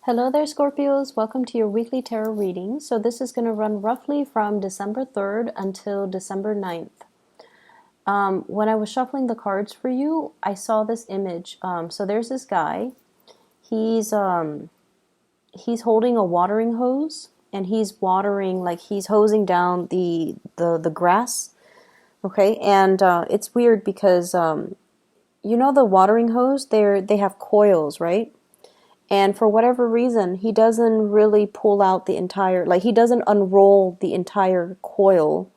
Hello there, Scorpios. Welcome to your weekly tarot reading. So this is going to run roughly from December 3rd until December 9th. When I was shuffling the cards for you, I saw this image. So there's this guy. He's holding a watering hose, and he's watering, like he's hosing down the grass. Okay, and it's weird because you know the watering hose, they have coils, right? And for whatever reason, he doesn't really pull out the entire, like he doesn't unroll the entire coil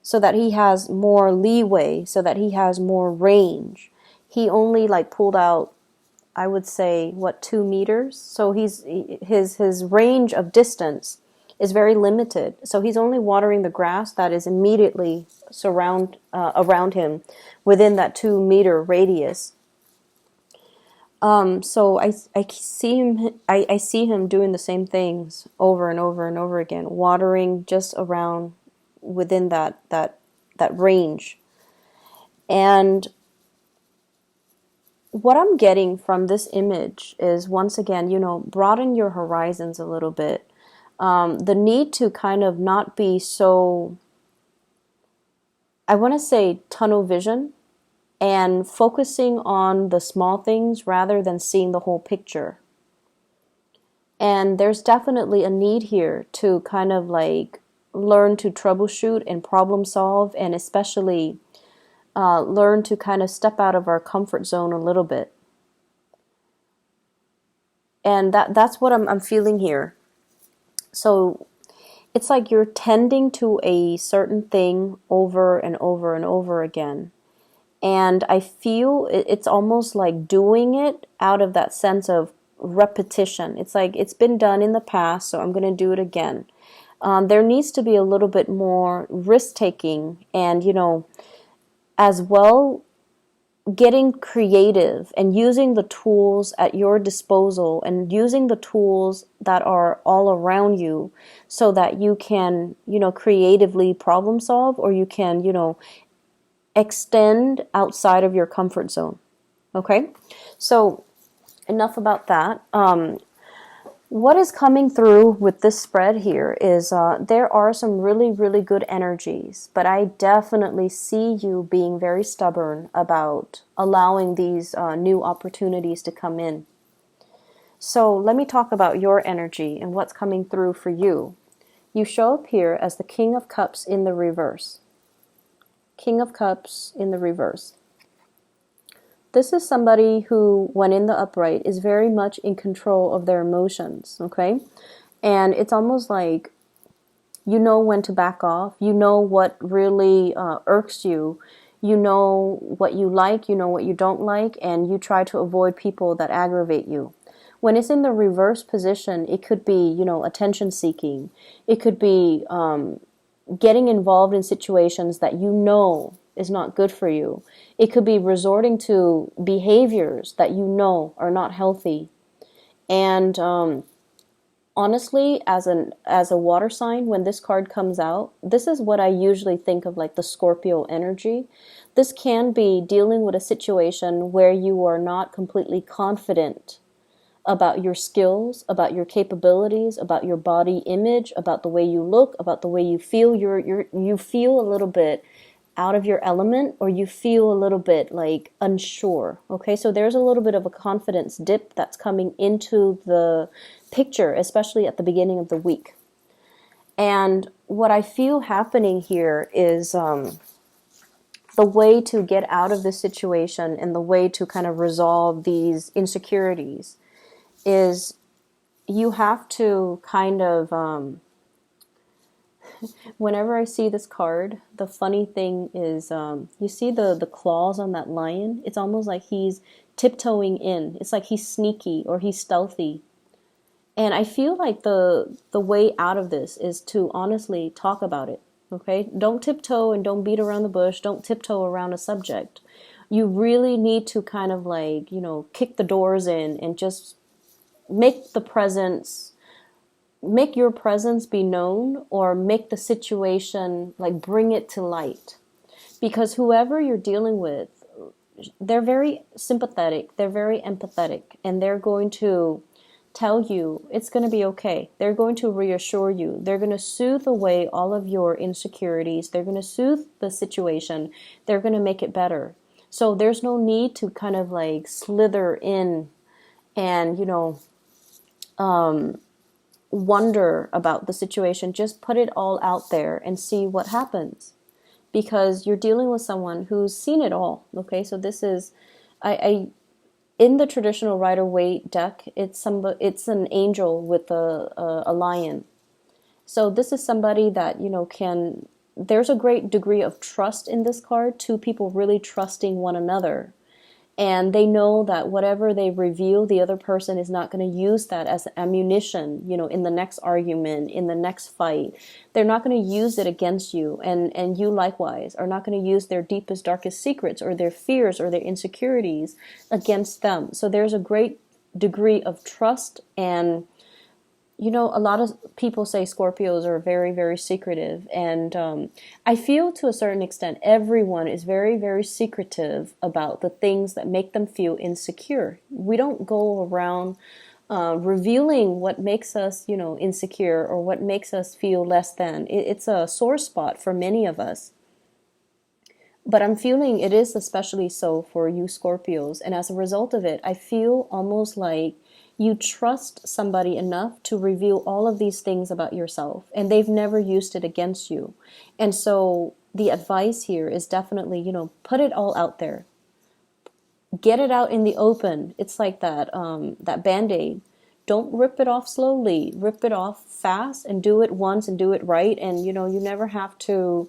so that he has more leeway, so that he has more range. He only like pulled out, I would say, what, 2 meters? So his range of distance is very limited. So he's only watering the grass that is immediately around him within that 2 meter radius. So I see him doing the same things over and over and over again, watering just around within that range. And what I'm getting from this image is, once again, broaden your horizons a little bit. The need to kind of not be so, I want to say, tunnel vision, and focusing on the small things rather than seeing the whole picture. And there's definitely a need here to kind of like learn to troubleshoot and problem solve, and especially learn to kind of step out of our comfort zone a little bit. And that's what I'm feeling here. So it's like you're tending to a certain thing over and over and over again. And I feel it's almost like doing it out of that sense of repetition. It's like it's been done in the past, so I'm going to do it again. There needs to be a little bit more risk-taking and, as well, getting creative and using the tools at your disposal and using the tools that are all around you so that you can, creatively problem solve, or you can, extend outside of your comfort zone. Okay, so enough about that. What is coming through with this spread here is there are some really, really good energies, but I definitely see you being very stubborn about allowing these new opportunities to come in. So let me talk about your energy and what's coming through for you. You show up here as the King of Cups in the reverse. King of Cups in the reverse. This is somebody who, when in the upright, is very much in control of their emotions, okay? And it's almost like you know when to back off. You know what really irks you. You know what you like, you know what you don't like, and you try to avoid people that aggravate you. When it's in the reverse position, it could be, attention seeking. It could be getting involved in situations that you know is not good for you. It could be resorting to behaviors that you know are not healthy. And honestly, as a water sign, when this card comes out, this is what I usually think of, like the Scorpio energy. This can be dealing with a situation where you are not completely confident about your skills, about your capabilities, about your body image, about the way you look, about the way you feel. You feel a little bit out of your element, or you feel a little bit like unsure. Okay, so there's a little bit of a confidence dip that's coming into the picture, especially at the beginning of the week. And what I feel happening here is the way to get out of this situation and the way to kind of resolve these insecurities is you have to kind of, whenever I see this card, the funny thing is, you see the claws on that lion? It's almost like he's tiptoeing in. It's like he's sneaky or he's stealthy. And I feel like the way out of this is to honestly talk about it, okay? Don't tiptoe and don't beat around the bush. Don't tiptoe around a subject. You really need to kind of like, kick the doors in and just make your presence be known, or make the situation, like, bring it to light. Because whoever you're dealing with, they're very sympathetic, they're very empathetic, and they're going to tell you it's going to be okay. They're going to reassure you. They're going to soothe away all of your insecurities. They're going to soothe the situation. They're going to make it better. So there's no need to kind of like slither in and, wonder about the situation. Just put it all out there and see what happens, because you're dealing with someone who's seen it all. Okay, so this is, I in the traditional Rider-Waite deck, it's an angel with a lion. So this is somebody that can. There's a great degree of trust in this card. Two people really trusting one another. And they know that whatever they reveal, the other person is not going to use that as ammunition, in the next argument, in the next fight. They're not going to use it against you. And you likewise are not going to use their deepest, darkest secrets or their fears or their insecurities against them. So there's a great degree of trust. And a lot of people say Scorpios are very, very secretive. And I feel to a certain extent, everyone is very, very secretive about the things that make them feel insecure. We don't go around revealing what makes us, insecure or what makes us feel less than. It's a sore spot for many of us. But I'm feeling it is especially so for you Scorpios. And as a result of it, I feel almost like you trust somebody enough to reveal all of these things about yourself, and they've never used it against you. And so the advice here is definitely, put it all out there. Get it out in the open. It's like that Band-Aid. Don't rip it off slowly. Rip it off fast and do it once and do it right. And, you never have to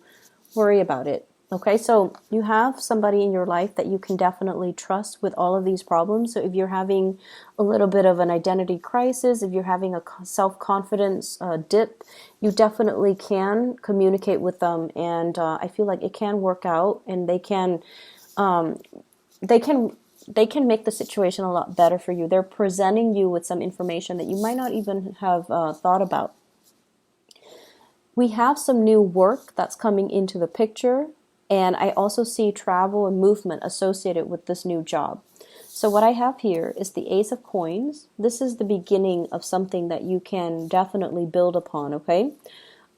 worry about it. Okay, so you have somebody in your life that you can definitely trust with all of these problems. So if you're having a little bit of an identity crisis, if you're having a self-confidence dip, you definitely can communicate with them. And I feel like it can work out, and they can make the situation a lot better for you. They're presenting you with some information that you might not even have thought about. We have some new work that's coming into the picture. And I also see travel and movement associated with this new job. So what I have here is the Ace of Coins. This is the beginning of something that you can definitely build upon, okay?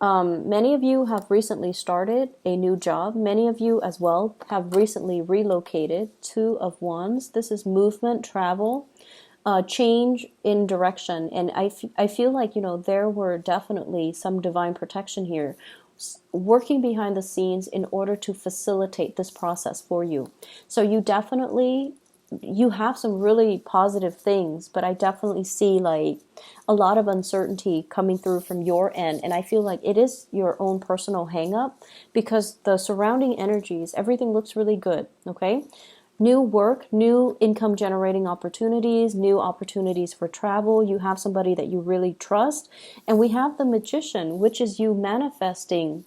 Many of you have recently started a new job. Many of you as well have recently relocated. Two of Wands. This is movement, travel, change in direction. And I feel like, there were definitely some divine protection here, working behind the scenes in order to facilitate this process for you. So you have some really positive things, but I definitely see like a lot of uncertainty coming through from your end. And I feel like it is your own personal hang up, because the surrounding energies, everything looks really good. Okay. New work, new income generating opportunities, new opportunities for travel. You have somebody that you really trust. And we have the Magician, which is you manifesting,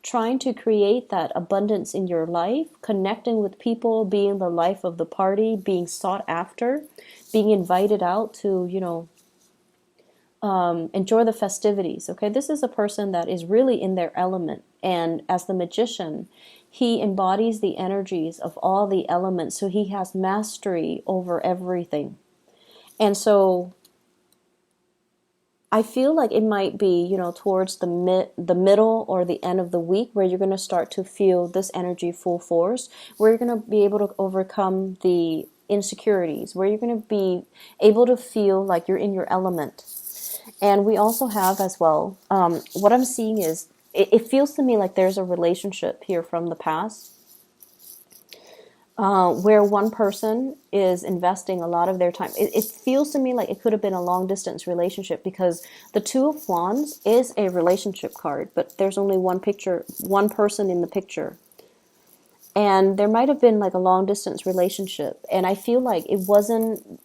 trying to create that abundance in your life, connecting with people, being the life of the party, being sought after, being invited out to, enjoy the festivities. Okay, this is a person that is really in their element. And as the Magician, he embodies the energies of all the elements, so he has mastery over everything. And so I feel like it might be, towards the middle or the end of the week where you're going to start to feel this energy full force, where you're going to be able to overcome the insecurities, where you're going to be able to feel like you're in your element. And we also have as well, what I'm seeing is, it feels to me like there's a relationship here from the past where one person is investing a lot of their time. It feels to me like it could have been a long distance relationship, because the Two of Wands is a relationship card, but there's only one person in the picture. And there might have been like a long distance relationship. And I feel like it wasn't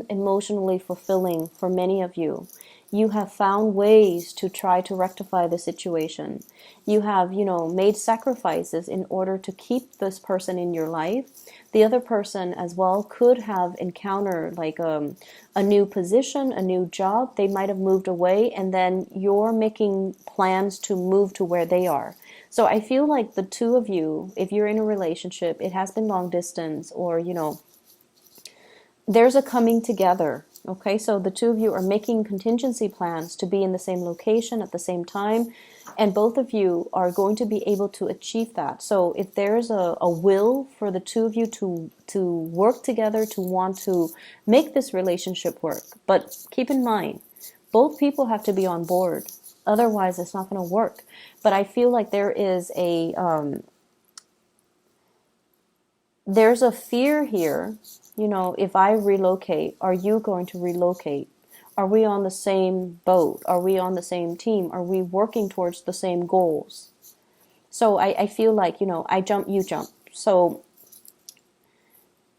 emotionally fulfilling for many of you. You have found ways to try to rectify the situation. You have, made sacrifices in order to keep this person in your life. The other person as well could have encountered like a new position, a new job. They might have moved away, and then you're making plans to move to where they are. So I feel like the two of you, if you're in a relationship, it has been long distance, or, there's a coming together. Okay, so the two of you are making contingency plans to be in the same location at the same time, and both of you are going to be able to achieve that. So if there's a will for the two of you to work together, to want to make this relationship work, but keep in mind, both people have to be on board. Otherwise, it's not going to work. But I feel like there's a fear here. You know, if I relocate, are you going to relocate? Are we on the same boat? Are we on the same team? Are we working towards the same goals? So I feel like, you know, I jump, you jump. So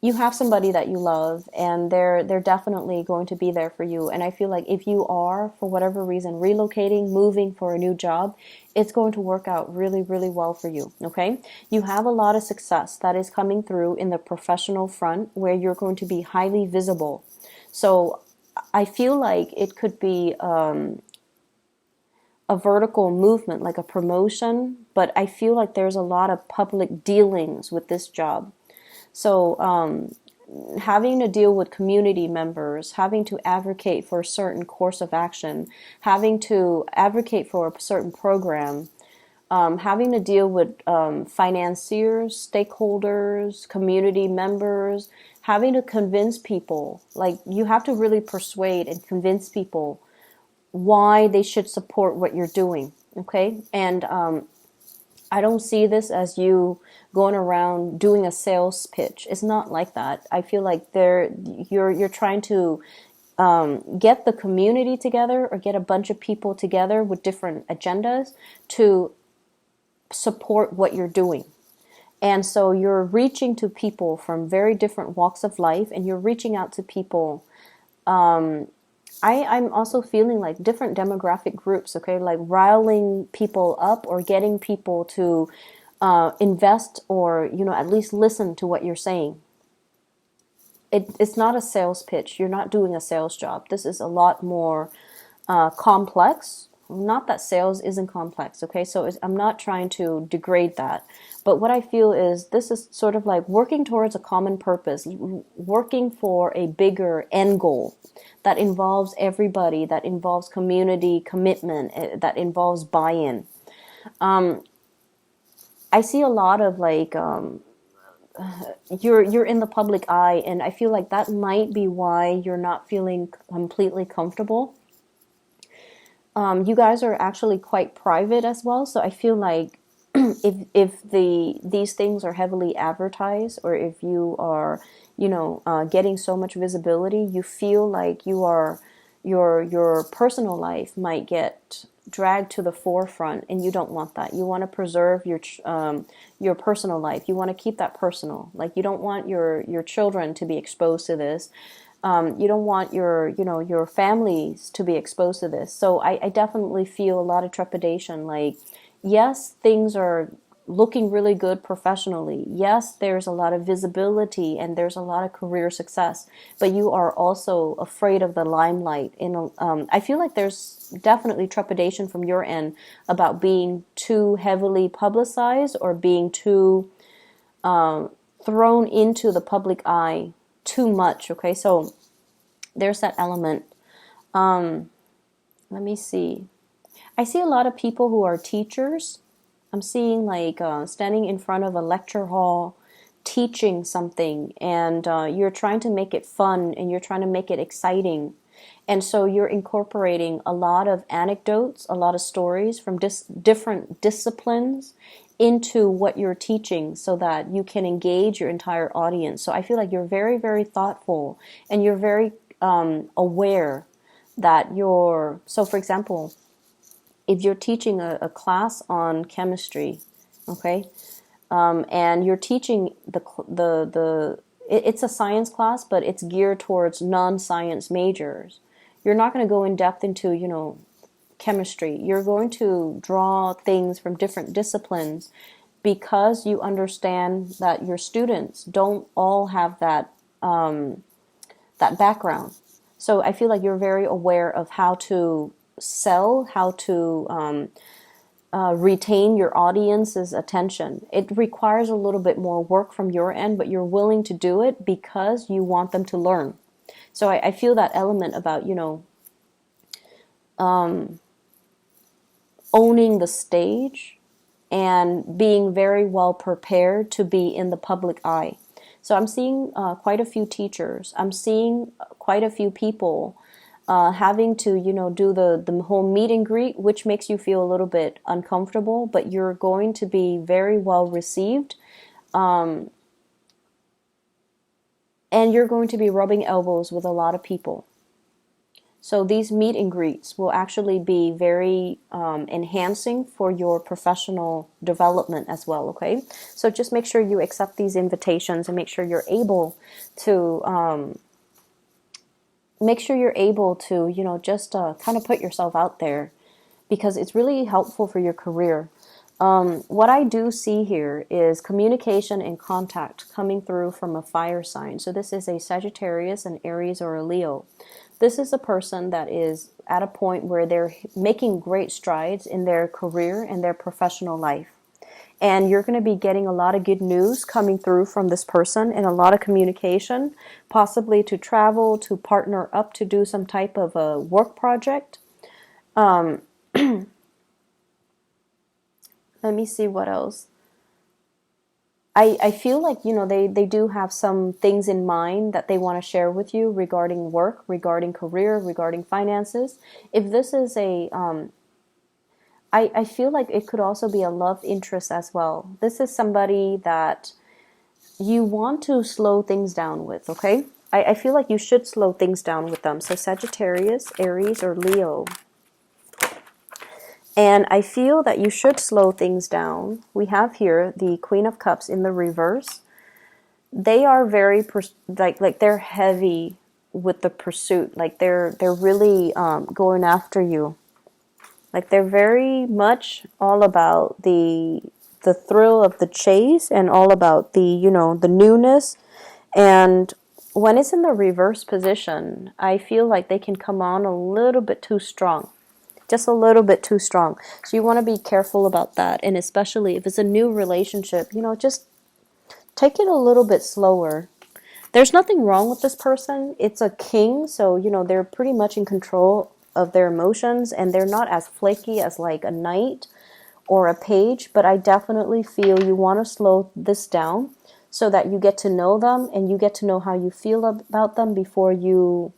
you have somebody that you love, and they're definitely going to be there for you. And I feel like if you are, for whatever reason, relocating, moving for a new job, it's going to work out really, really well for you. Okay, you have a lot of success that is coming through in the professional front, where you're going to be highly visible. So I feel like it could be a vertical movement, like a promotion, but I feel like there's a lot of public dealings with this job. So having to deal with community members, having to advocate for a certain course of action, having to advocate for a certain program, having to deal with financiers, stakeholders, community members, having to convince people. Like, you have to really persuade and convince people why they should support what you're doing. Okay? And I don't see this as you going around doing a sales pitch. It's not like that. I feel like you're trying to get the community together, or get a bunch of people together with different agendas to support what you're doing. And so you're reaching to people from very different walks of life, and you're reaching out to people. I'm also feeling like different demographic groups, okay, like riling people up, or getting people to invest, or, you know, at least listen to what you're saying. It's not a sales pitch. You're not doing a sales job. This is a lot more complex. Not that sales isn't complex, okay? So I'm not trying to degrade that. But what I feel is this is sort of like working towards a common purpose, working for a bigger end goal that involves everybody, that involves community commitment, that involves buy-in. I see a lot of like you're in the public eye, and I feel like that might be why you're not feeling completely comfortable. You guys are actually quite private as well, so I feel like if these things are heavily advertised, or if you are, you know, getting so much visibility, you feel like your personal life might get dragged to the forefront, and you don't want that. You want to preserve your personal life. You want to keep that personal. Like, you don't want your children to be exposed to this. You don't want your families to be exposed to this. So I definitely feel a lot of trepidation. Like, yes, things are looking really good professionally. Yes, there's a lot of visibility, and there's a lot of career success, but you are also afraid of the limelight. I feel like there's definitely trepidation from your end about being too heavily publicized, or being too thrown into the public eye too much. Okay, so there's that element. Let me see. I see a lot of people who are teachers. I'm seeing like standing in front of a lecture hall, teaching something, and you're trying to make it fun, and you're trying to make it exciting. And so you're incorporating a lot of anecdotes, a lot of stories from different disciplines into what you're teaching, so that you can engage your entire audience. So I feel like you're very, very thoughtful, and you're very aware that so for example, if you're teaching a class on chemistry, okay, and you're teaching it's a science class, but it's geared towards non-science majors. You're not going to go in depth into, you know, chemistry. You're going to draw things from different disciplines, because you understand that your students don't all have that background. So I feel like you're very aware of how to sell, how to retain your audience's attention. It requires a little bit more work from your end, but you're willing to do it because you want them to learn. So I feel that element about, owning the stage and being very well prepared to be in the public eye. So I'm seeing quite a few teachers. I'm seeing quite a few people having to, do the whole meet and greet, which makes you feel a little bit uncomfortable, but you're going to be very well received. And you're going to be rubbing elbows with a lot of people. So these meet and greets will actually be very enhancing for your professional development as well, okay? So just make sure you accept these invitations and make sure you're able to, just kind of put yourself out there, because it's really helpful for your career. What I do see here is communication and contact coming through from a fire sign. So this is a Sagittarius, an Aries, or a Leo. This is a person that is at a point where they're making great strides in their career and their professional life. And you're going to be getting a lot of good news coming through from this person, and a lot of communication, possibly to travel, to partner up, to do some type of a work project. Let me see what else. I feel like, they do have some things in mind that they want to share with you regarding work, regarding career, regarding finances. If this is I feel like it could also be a love interest as well. This is somebody that you want to slow things down with, okay? I feel like you should slow things down with them. So Sagittarius, Aries, or Leo. And I feel that you should slow things down. We have here the Queen of Cups in the reverse. They are very like they're heavy with the pursuit. Like they're really going after you. Like they're very much all about the thrill of the chase, and all about the the newness. And when it's in the reverse position, I feel like they can come on a little bit too strong. Just a little bit too strong. So you want to be careful about that. And especially if it's a new relationship, just take it a little bit slower. There's nothing wrong with this person. It's a king, so, they're pretty much in control of their emotions, and they're not as flaky as like a knight or a page, but I definitely feel you want to slow this down so that you get to know them and you get to know how you feel about them before you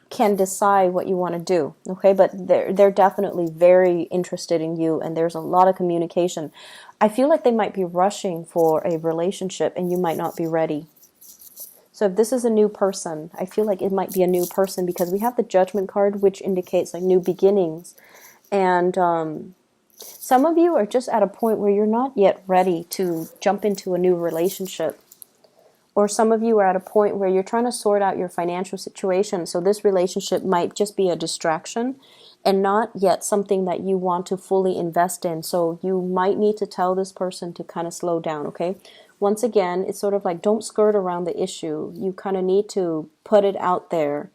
can decide what you want to do, okay? But they're definitely very interested in you, and there's a lot of communication. I feel like they might be rushing for a relationship, and you might not be ready. So if this is a new person, I feel like it might be a new person, because we have the Judgment card, which indicates like new beginnings. And some of you are just at a point where you're not yet ready to jump into a new relationship. Or some of you are at a point where you're trying to sort out your financial situation. So this relationship might just be a distraction and not yet something that you want to fully invest in. So you might need to tell this person to kind of slow down, okay? Once again, it's sort of like, don't skirt around the issue. You kind of need to put it out there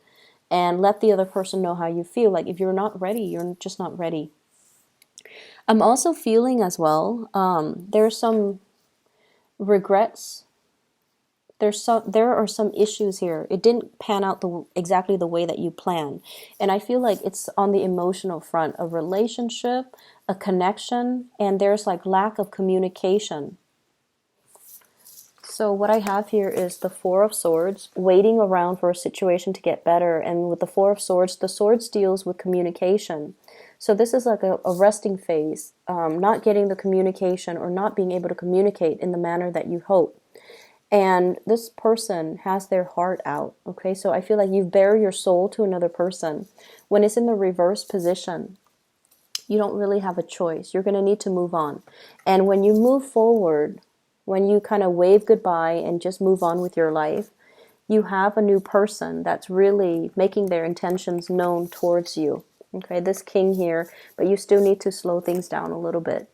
and let the other person know how you feel. Like if you're not ready, you're just not ready. I'm also feeling as well, there's some regrets. There are some issues here. It didn't pan out exactly the way that you planned. And I feel like it's on the emotional front, a relationship, a connection, and there's like lack of communication. So what I have here is the Four of Swords, waiting around for a situation to get better. And with the Four of Swords, the Swords deals with communication. So this is like a resting phase, not getting the communication or not being able to communicate in the manner that you hope. And this person has their heart out, okay? So I feel like you've bared your soul to another person. When it's in the reverse position, you don't really have a choice. You're going to need to move on. And when you move forward, when you kind of wave goodbye and just move on with your life, you have a new person that's really making their intentions known towards you, okay? This king here, but you still need to slow things down a little bit.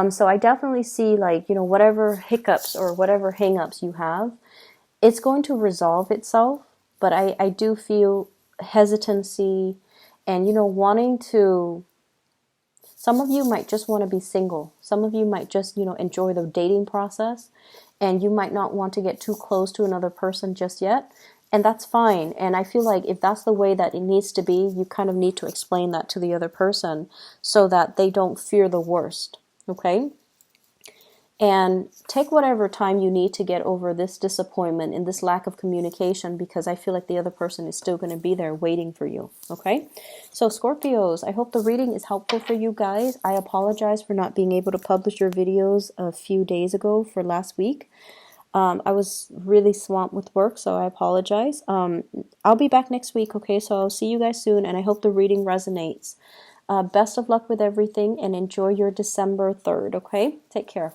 So I definitely see like, whatever hiccups or whatever hang-ups you have, it's going to resolve itself. But I do feel hesitancy and, wanting to, some of you might just want to be single. Some of you might just, enjoy the dating process, and you might not want to get too close to another person just yet. And that's fine. And I feel like if that's the way that it needs to be, you kind of need to explain that to the other person so that they don't fear the worst. Okay? And take whatever time you need to get over this disappointment and this lack of communication, because I feel like the other person is still going to be there waiting for you. Okay? So Scorpios, I hope the reading is helpful for you guys. I apologize for not being able to publish your videos a few days ago for last week. I was really swamped with work, so I apologize. I'll be back next week, okay? So I'll see you guys soon, and I hope the reading resonates. Best of luck with everything, and enjoy your December 3rd, okay? Take care.